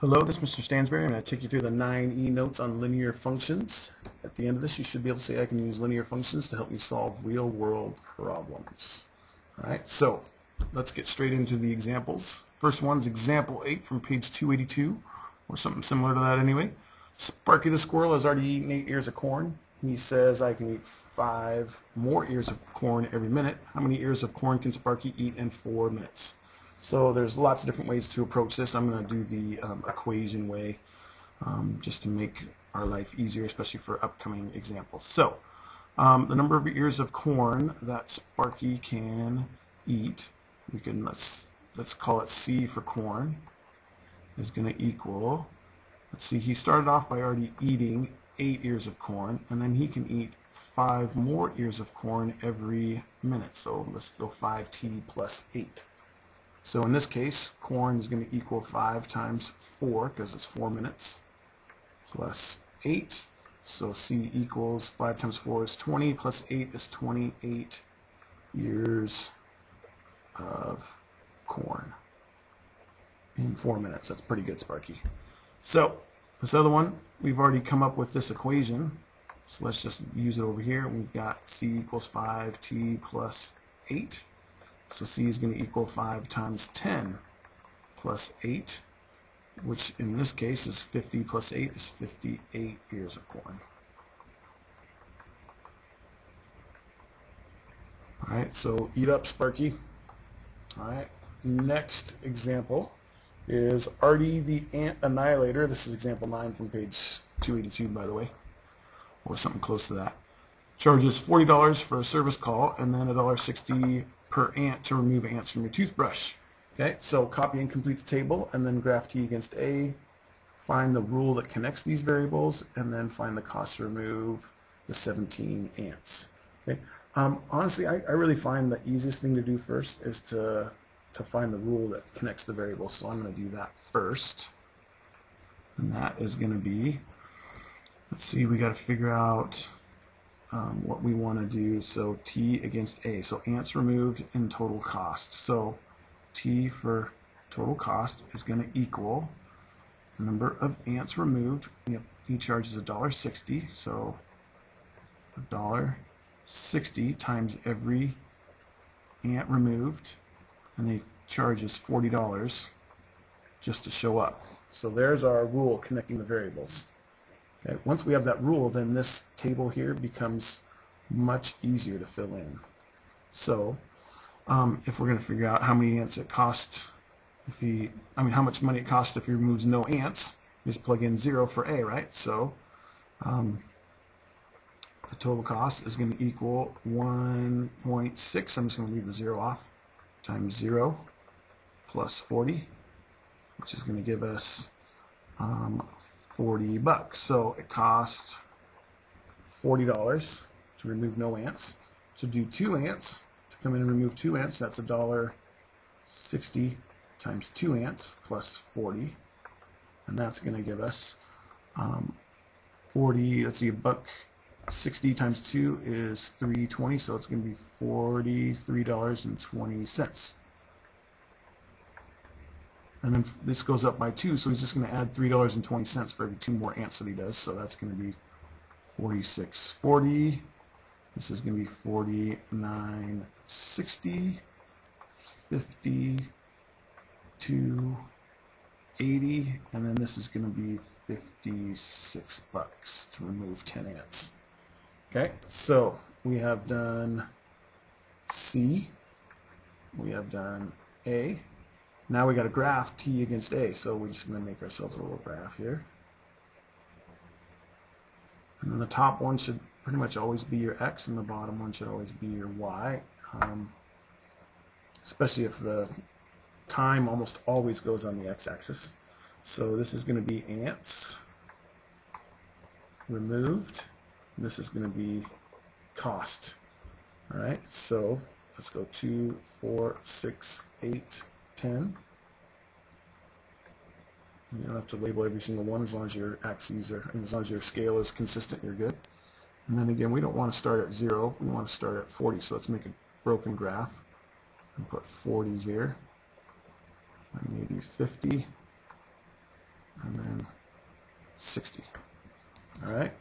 Hello, this is Mr. Stansbury. I'm going to take you through the 9 notes on linear functions. At the end of this, you should be able to say I can use linear functions to help me solve real-world problems. All right, so let's get straight into the examples. First one's example 8 from page 282, or something similar to that anyway. Sparky the squirrel has already eaten 8 ears of corn. He says I can eat 5 more ears of corn every minute. How many ears of corn can Sparky eat in 4 minutes? So there's lots of different ways to approach this. I'm going to do the equation way just to make our life easier, especially for upcoming examples. So the number of ears of corn that Sparky can eat, we can let's call it C for corn, is going to equal, let's see, he started off by already eating 8 ears of corn, and then he can eat 5 more ears of corn every minute. So let's go 5t plus 8. So in this case, corn is going to equal 5 times 4, because it's 4 minutes, plus 8. So C equals 5 times 4 is 20, plus 8 is 28 ears of corn in 4 minutes. That's pretty good, Sparky. So this other one, we've already come up with this equation. So let's just use it over here. We've got C equals 5t plus 8. So C is going to equal 5 times 10 plus 8, which in this case is 50 plus 8 is 58 ears of corn. Alright, so eat up, Sparky. Alright, next example is Artie the Ant Annihilator. This is example 9 from page 282, by the way, or something close to that. Charges $40 for a service call and then $1.60 per ant to remove ants from your toothbrush. Okay, so copy and complete the table and then graph T against A, find the rule that connects these variables, and then find the cost to remove the 17 ants. Okay, honestly, I really find the easiest thing to do first is to find the rule that connects the variables. So I'm going to do that first, and that is going to be, let's see, we got to figure out what we want to do. So T against A. So ants removed in total cost. So T for total cost is going to equal the number of ants removed. He charges $1.60. So $1.60 times every ant removed, and he charges $40 just to show up. So there's our rule connecting the variables. Okay, once we have that rule, then this table here becomes much easier to fill in. So if we're going to figure out how many ants it costs, how much money it costs if he removes no ants, we just plug in 0 for A, right? So the total cost is going to equal 1.6. I'm just going to leave the 0 off, times 0 plus 40, which is going to give us $40. So it costs $40 to remove no ants. To do 2 ants, to come in and remove 2 ants, that's $1.60 times 2 ants plus 40, and that's going to give us 40. Let's see, $1.60 times 2 is $3.20, so it's going to be $43.20. And then this goes up by 2, so he's just going to add $3.20 for every 2 more ants that he does. So that's going to be $46.40. This is going to be $49.60, $52.80, and then this is going to be $56 to remove 10 ants. Okay, so we have done C, we have done A. Now we got to graph T against A, so we're just going to make ourselves a little graph here. And then the top one should pretty much always be your X, and the bottom one should always be your Y, especially if the time almost always goes on the X-axis. So this is going to be ants removed, and this is going to be cost. All right, so let's go 2, 4, 6, 8, 10. You don't have to label every single one as long as your axes are, as long as your scale is consistent, you're good. And then again, we don't want to start at 0, we want to start at 40, so let's make a broken graph and put 40 here, and maybe 50, and then 60. All right,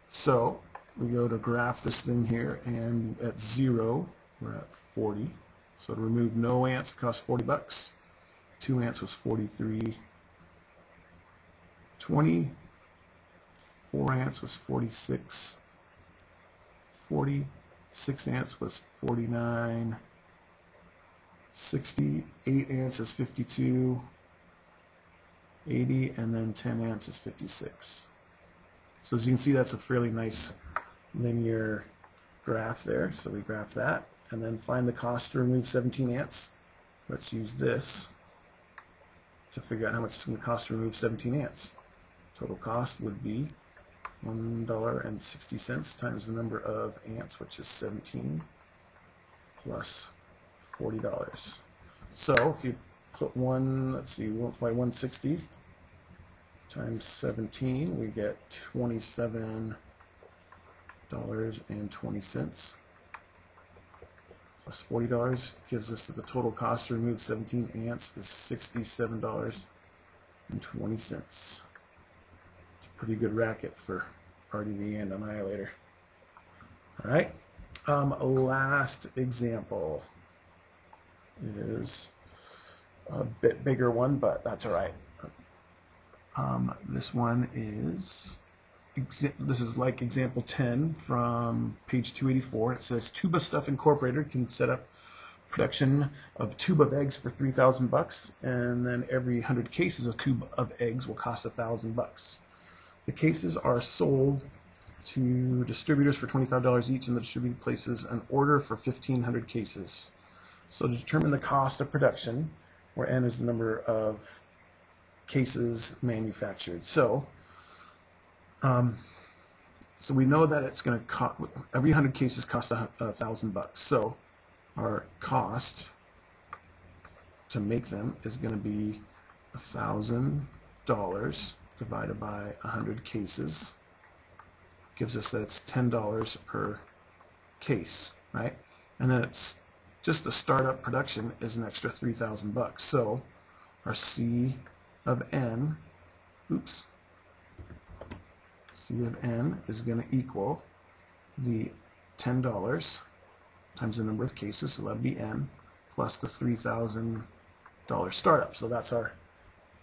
so we go to graph this thing here, and at 0 we're at 40. So to remove no ants, it costs 40 bucks. 2 ants was 43.20. 4 ants was 46. 40. 6 ants was 49. 60. 8 ants is 52. 80, and then 10 ants is 56. So as you can see, that's a fairly nice linear graph there. So we graph that, and then find the cost to remove 17 ants. Let's use this to figure out how much it's going to cost to remove 17 ants. Total cost would be $1.60 times the number of ants, which is 17, plus $40. So if you put let's multiply 160 times 17, we get $27.20 plus $40 gives us that the total cost to remove 17 ants is $67.20. It's a pretty good racket for Artie the Ant Annihilator. All right, last example is a bit bigger one, but that's all right. This one is, this is like example 10 from page 284. It says Tuba Stuff Incorporated can set up production of tube of eggs for 3,000 bucks, and then every 100 cases of tube of eggs will cost 1,000 bucks. The cases are sold to distributors for $25 each, and the distributor places an order for 1,500 cases. So to determine the cost of production, where N is the number of cases manufactured. So we know that it's going to cost, every 100 cases cost 1,000 bucks. So our cost to make them is going to be $1,000 divided by 100 cases. Gives us that it's $10 per case, right? And then it's just the startup production is an extra 3,000 bucks. So our C of N, C of N is going to equal the $10 times the number of cases, so that'll be N, plus the $3,000 startup. So that's our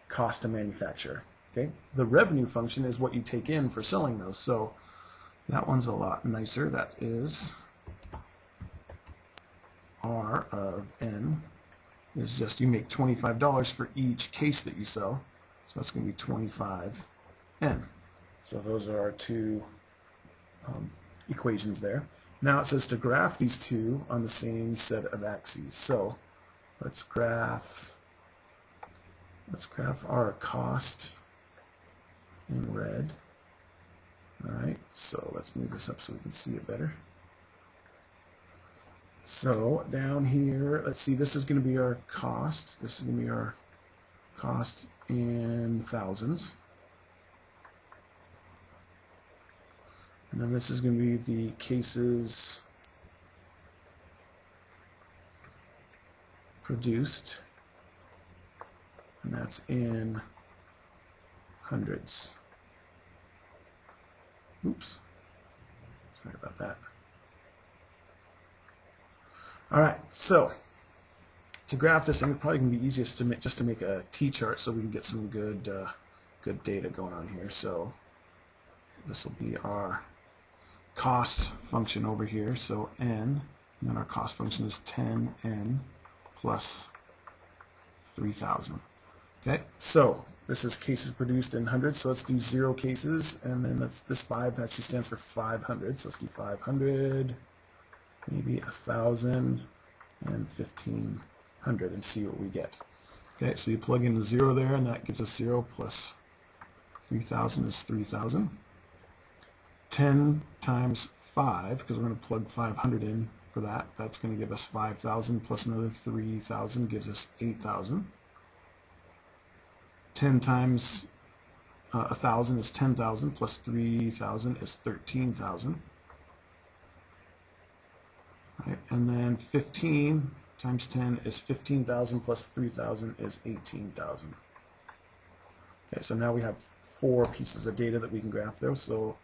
cost to manufacture. Okay, the revenue function is what you take in for selling those. So that one's a lot nicer. That is R of N is just you make $25 for each case that you sell. So that's going to be 25N. So those are our two equations there. Now it says to graph these two on the same set of axes. So let's graph our cost in red. Alright, so let's move this up so we can see it better. So down here, let's see, this is going to be our cost. This is going to be our cost in thousands. And then this is going to be the cases produced, and that's in hundreds. Oops, sorry about that. All right, so to graph this, it's probably going to be easiest to make a T-chart so we can get some good data going on here. So this will be our cost function over here. So N, and then our cost function is 10N plus 3,000. Okay, so this is cases produced in hundreds. So let's do 0 cases, and then this 5 actually stands for 500. So let's do 500. Maybe 1,000 and 1,500 and see what we get. Okay, so you plug in the 0 there, and that gives us 0 plus 3,000 is 3,000. 10 times 5, because we're going to plug 500 in for that, that's going to give us 5,000 plus another 3,000 gives us 8,000. 10 times 1,000 is 10,000 plus 3,000 is 13,000. Right, and then 15 times 10 is 15,000 plus 3,000 is 18,000. Okay, so now we have 4 pieces of data that we can graph there. So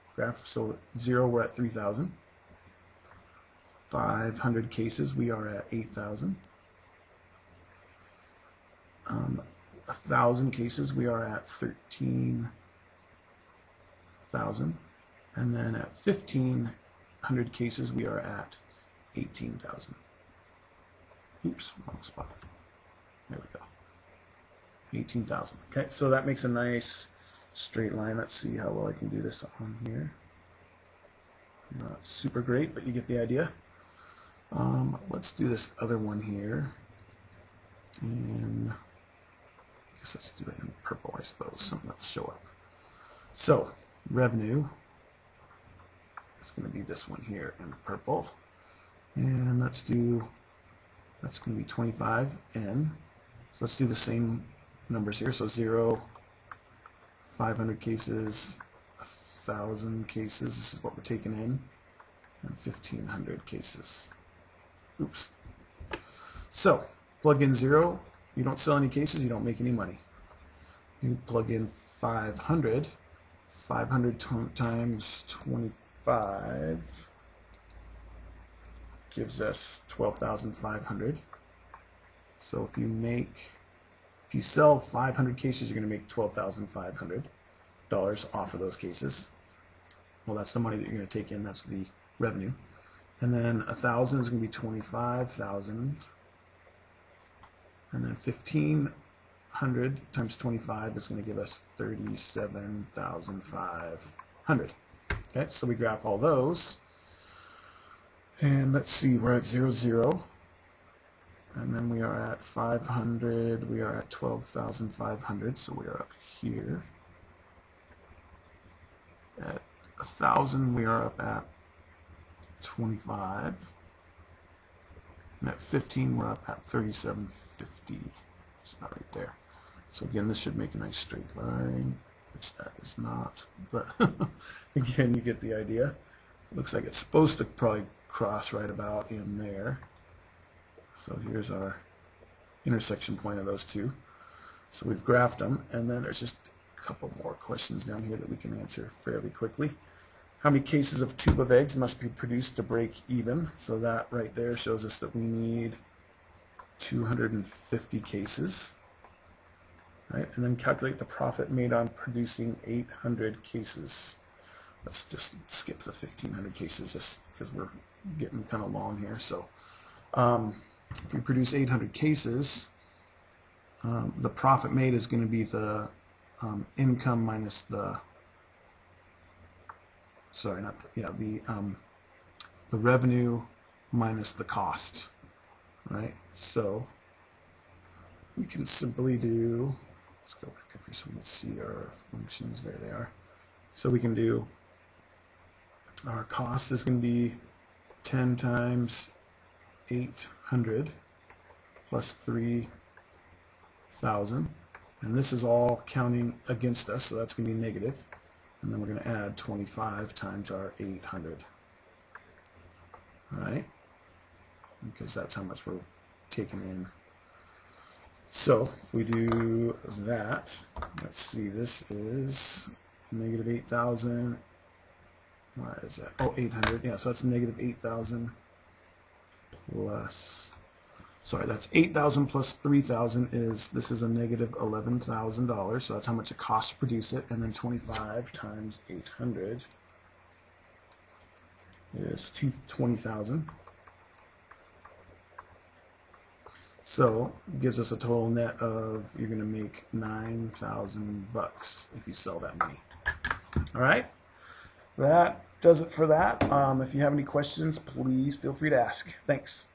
0, we're at 3,000. 500 cases, we are at 8,000. 1,000 cases, we are at 13,000. And then at 1,500 cases, we are at 18,000. Oops, wrong spot. There we go. 18,000. Okay, so that makes a nice straight line. Let's see how well I can do this on here. Not super great, but you get the idea. Let's do this other one here. And I guess let's do it in purple, I suppose. Something that'll show up. So, revenue is going to be this one here in purple. And that's going to be 25N. So let's do the same numbers here. So 0, 500 cases, 1,000 cases. This is what we're taking in. And 1,500 cases. Oops. So, plug in 0. You don't sell any cases, you don't make any money. You plug in 500. 500 times 25 gives us 12,500. So if you sell 500 cases, you're going to make $12,500 off of those cases. Well, that's the money that you're going to take in. That's the revenue. And then 1,000 is going to be 25,000. And then 1,500 times 25 is going to give us 37,500. Okay, so we graph all those. And let's see, we're at 0, 0. And then we are at 500, we are at 12,500, so we are up here. At 1,000, we are up at 25. And at 15, we're up at 3750. It's not right there. So again, this should make a nice straight line, which that is not. But again, you get the idea. It looks like it's supposed to probably cross right about in there. So here's our intersection point of those two. So we've graphed them, and then there's just a couple more questions down here that we can answer fairly quickly. How many cases of tube of eggs must be produced to break even? So that right there shows us that we need 250 cases. Right? And then calculate the profit made on producing 800 cases. Let's just skip the 1,500 cases just because we're getting kind of long here. So if we produce 800 cases, the profit made is going to be the income minus the the revenue minus the cost, right? So we can simply do, let's go back up here so we can see our functions. There they are. So we can do, our cost is going to be 10 times 800 plus 3,000, and this is all counting against us, so that's going to be negative. And then we're going to add 25 times our 800. All right? Because that's how much we're taking in. So if we do that, let's see, this is negative 8,000. What is that? Oh, 800. Yeah, so that's negative 8,000 plus, sorry, that's 8,000 plus 3,000 is, this is a negative $11,000, so that's how much it costs to produce it, and then 25 times 800 is 20,000. So it gives us a total net of, you're going to make $9,000 if you sell that many. All right, that does it for that. If you have any questions, please feel free to ask. Thanks.